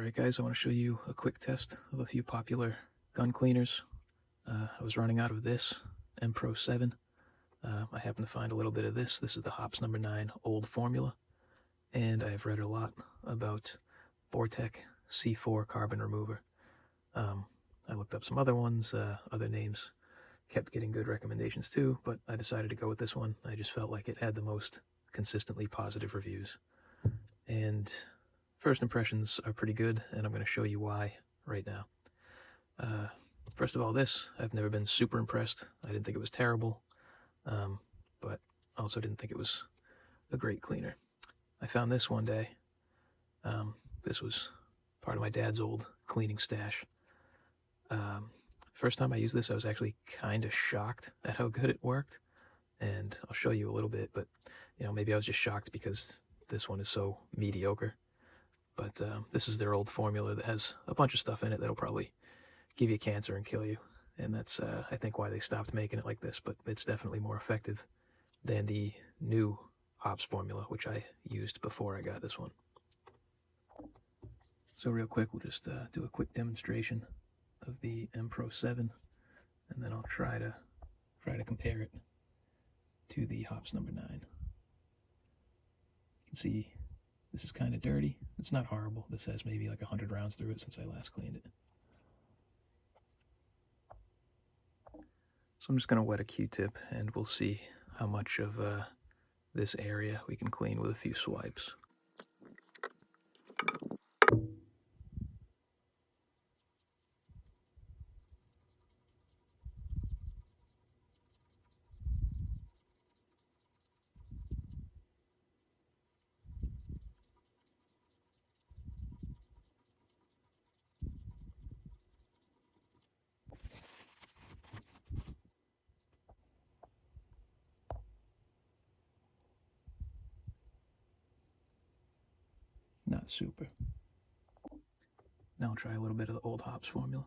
Alright guys, I want to show you a quick test of a few popular gun cleaners. I was running out of this M-Pro 7. I happened to find a little bit of this. This is the Hops number 9 old formula. And I've read a lot about Boretech C4 carbon remover. I looked up some other ones, other names, kept getting good recommendations too, but I decided to go with this one. I just felt like it had the most consistently positive reviews. And first impressions are pretty good, and I'm going to show you why right now. First of all, this, I've never been super impressed. I didn't think it was terrible, but also didn't think it was a great cleaner. I found this one day. This was part of my dad's old cleaning stash. First time I used this, I was actually kind of shocked at how good it worked, and I'll show you a little bit, but maybe I was just shocked because this one is so mediocre. But this is their old formula that has a bunch of stuff in it that'll probably give you cancer and kill you. And that's, I think, why they stopped making it like this. But it's definitely more effective than the new Hops formula, which I used before I got this one. So real quick, we'll just do a quick demonstration of the M-Pro 7. And then I'll try to compare it to the Hops number 9. You can see this is kind of dirty. It's not horrible. This has maybe like 100 rounds through it since I last cleaned it. So I'm just going to wet a Q-tip and we'll see how much of this area we can clean with a few swipes. Not super. Now I'll try a little bit of the old Hops formula.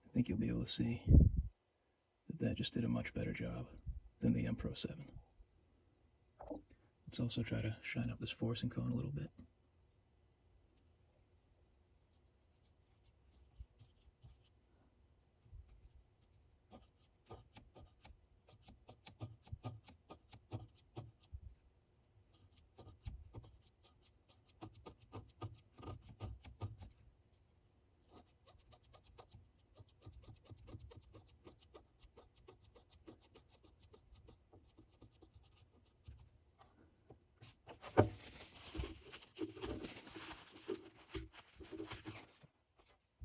I think you'll be able to see that just did a much better job than the M-Pro 7. Let's also try to shine up this forcing cone a little bit.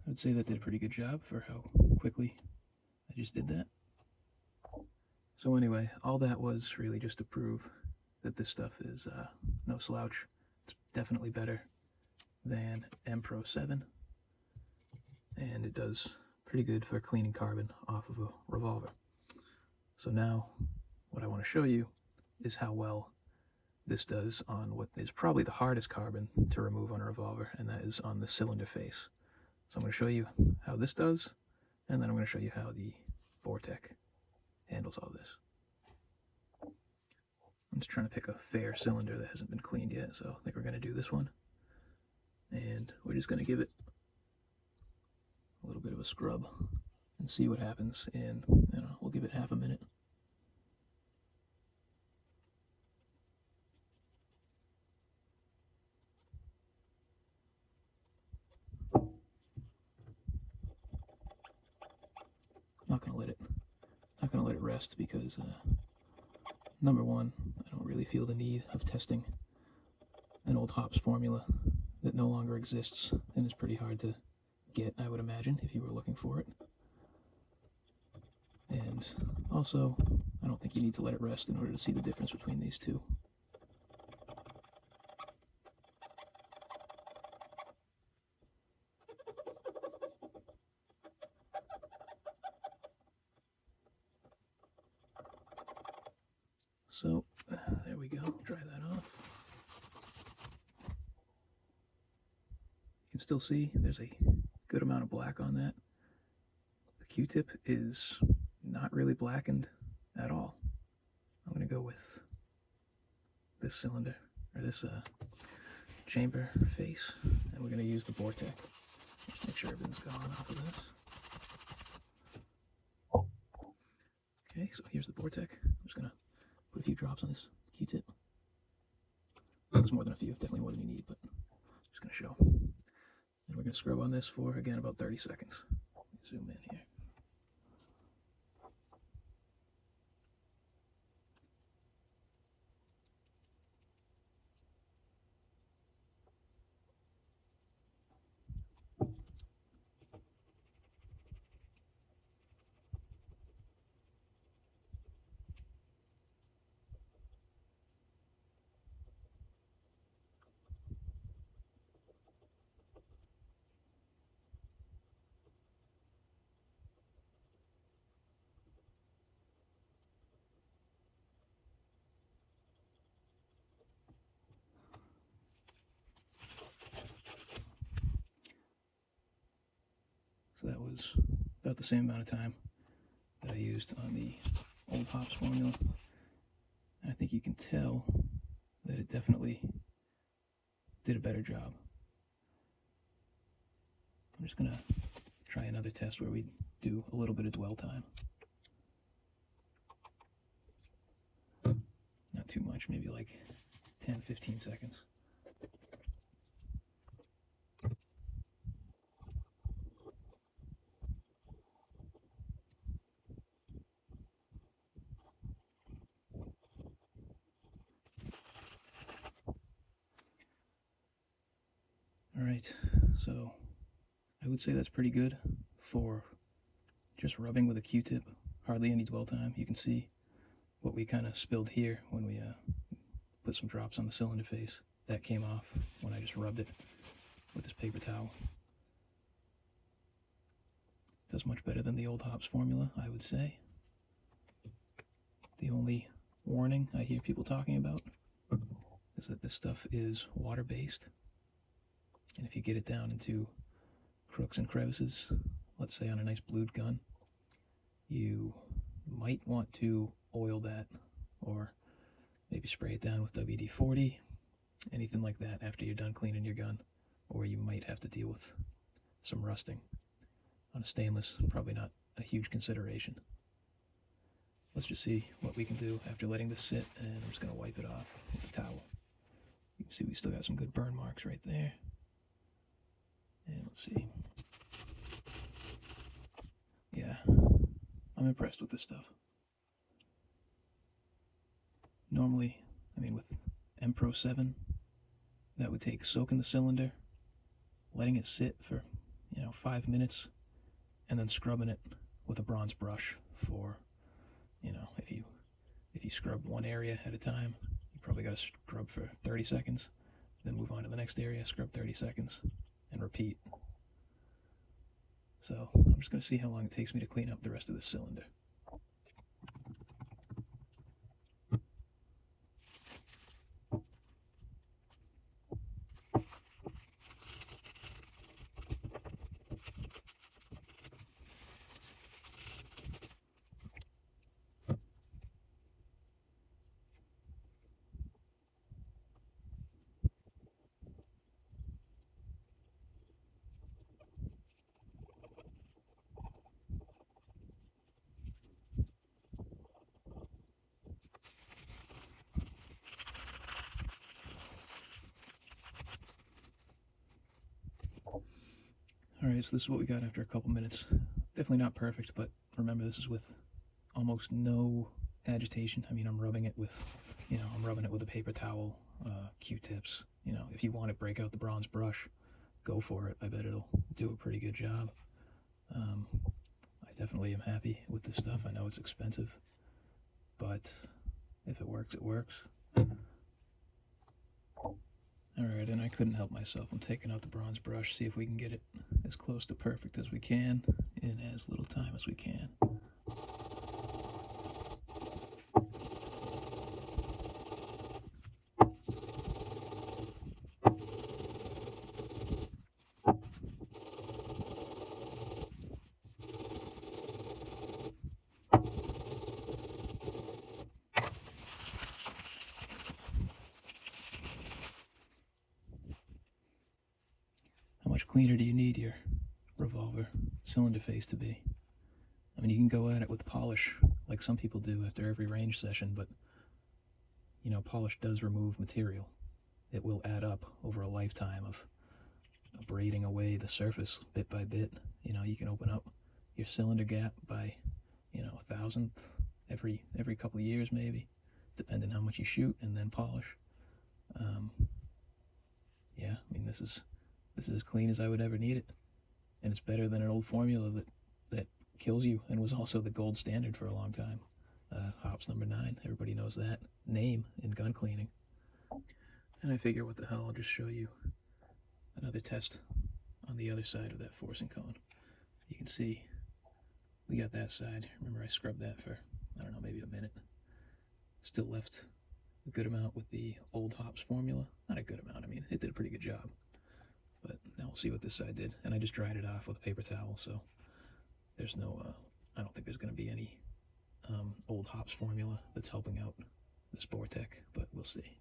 I'd say that did a pretty good job for how quickly I just did that. So anyway, all that was really just to prove that this stuff is no slouch. It's definitely better than M-Pro 7, and it does pretty good for cleaning carbon off of a revolver. So now what I want to show you is how well this does on what is probably the hardest carbon to remove on a revolver, and that is on the cylinder face. So I'm going to show you how this does, and then I'm going to show you how the Boretech handles all this. I'm just trying to pick a fair cylinder that hasn't been cleaned yet, so I think we're going to do this one. And we're just going to give it a little bit of a scrub and see what happens, and we'll give it half a minute. Not gonna let it rest because number one, I don't really feel the need of testing an old Hops formula that no longer exists and is pretty hard to get, I would imagine, if you were looking for it. And Also, I don't think you need to let it rest in order to see the difference between these two. So, there we go. Dry that off. You can still see there's a good amount of black on that. The Q-tip is not really blackened at all. I'm going to go with this cylinder, or this chamber face, and we're going to use the Boretech. Just make sure everything's gone off of this. Okay, so here's the Boretech. I'm just going to put a few drops on this Q-tip. There's more than a few, definitely more than you need, but just going to show. And we're going to scrub on this for, again, about 30 seconds. Zoom in here. So that was about the same amount of time that I used on the old hops formula. And I think you can tell that it definitely did a better job. I'm just going to try another test where we do a little bit of dwell time. Not too much, maybe like 10-15 seconds. Alright, so I would say that's pretty good for just rubbing with a Q-tip. Hardly any dwell time. You can see what we kind of spilled here when we put some drops on the cylinder face. That came off when I just rubbed it with this paper towel. Does much better than the old hops formula, I would say. The only warning I hear people talking about is that this stuff is water-based. And if you get it down into crooks and crevices, let's say on a nice blued gun, you might want to oil that or maybe spray it down with WD-40, anything like that after you're done cleaning your gun, or you might have to deal with some rusting. On a stainless, probably not a huge consideration. Let's just see what we can do after letting this sit, and I'm just going to wipe it off with a towel. You can see we still got some good burn marks right there. And let's see. Yeah, I'm impressed with this stuff. Normally, I mean with M Pro 7, that would take soaking the cylinder, letting it sit for, 5 minutes, and then scrubbing it with a bronze brush for, if you scrub one area at a time, you probably got to scrub for 30 seconds, then move on to the next area, scrub 30 seconds, and repeat. So I'm just going to see how long it takes me to clean up the rest of this cylinder. Alright, so this is what we got after a couple minutes. Definitely not perfect, but remember this is with almost no agitation. I mean, I'm rubbing it with a paper towel, Q-tips. If you want to break out the bronze brush, go for it. I bet it'll do a pretty good job. I I definitely am happy with this stuff. I know it's expensive, but if it works, it works. Alright, and I couldn't help myself. I'm taking out the bronze brush, see if we can get it as close to perfect as we can in as little time as we can. How much cleaner do you need your revolver cylinder face to be? I mean, you can go at it with polish, like some people do after every range session, but, you know, polish does remove material. It will add up over a lifetime of abrading away the surface bit by bit. You know, you can open up your cylinder gap by, you know, 1,000th every couple of years maybe, depending how much you shoot, and then polish. Yeah, I mean, this is as clean as I would ever need it, and it's better than an old formula that kills you and was also the gold standard for a long time. Hops number 9, everybody knows that name in gun cleaning. And I figure, what the hell, I'll just show you another test on the other side of that forcing cone. You can see we got that side. Remember, I scrubbed that for, I don't know, maybe a minute. Still left a good amount with the old hops formula. Not a good amount, I mean, it did a pretty good job. But now we'll see what this side did. And I just dried it off with a paper towel, so there's no, I don't think there's going to be any old hops formula that's helping out this Boretech, but we'll see.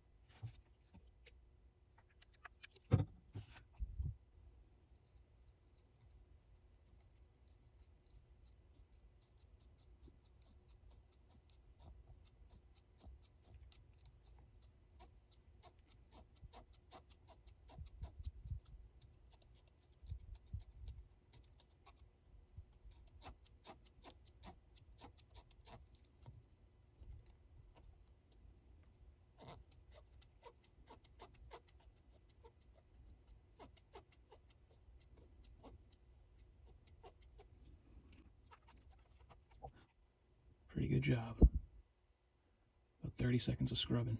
Pretty good job. About 30 seconds of scrubbing,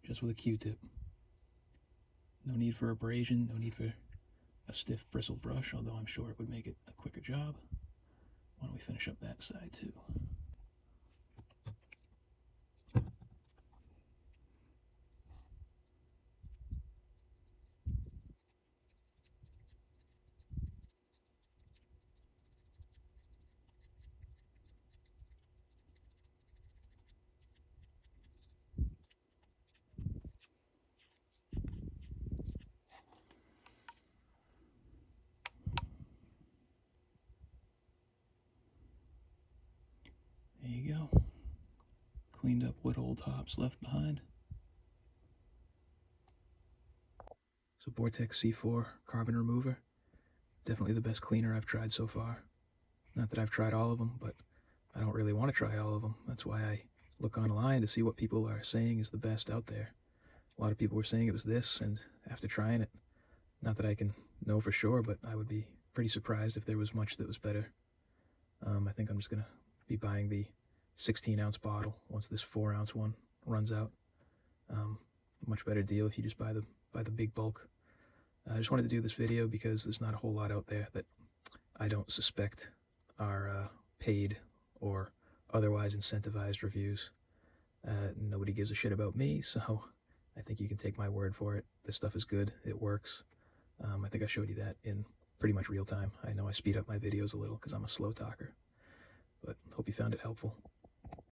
just with a Q-tip. No need for abrasion, no need for a stiff bristled brush, although I'm sure it would make it a quicker job. Why don't we finish up that side too? There you go. Cleaned up what old hops left behind. So Boretech C4 carbon remover, definitely the best cleaner I've tried so far. Not that I've tried all of them, but I don't really want to try all of them. That's why I look online to see what people are saying is the best out there. A lot of people were saying it was this, and after trying it, not that I can know for sure, but I would be pretty surprised if there was much that was better. I think I'm just going to be buying the 16-ounce bottle once this 4-ounce one runs out. Much better deal if you just buy the big bulk. I just wanted to do this video because there's not a whole lot out there that I don't suspect are paid or otherwise incentivized reviews. Nobody gives a shit about me, so I think you can take my word for it. This stuff is good, it works. I think I showed you that in pretty much real time. I know I speed up my videos a little because I'm a slow talker, but hope you found it helpful.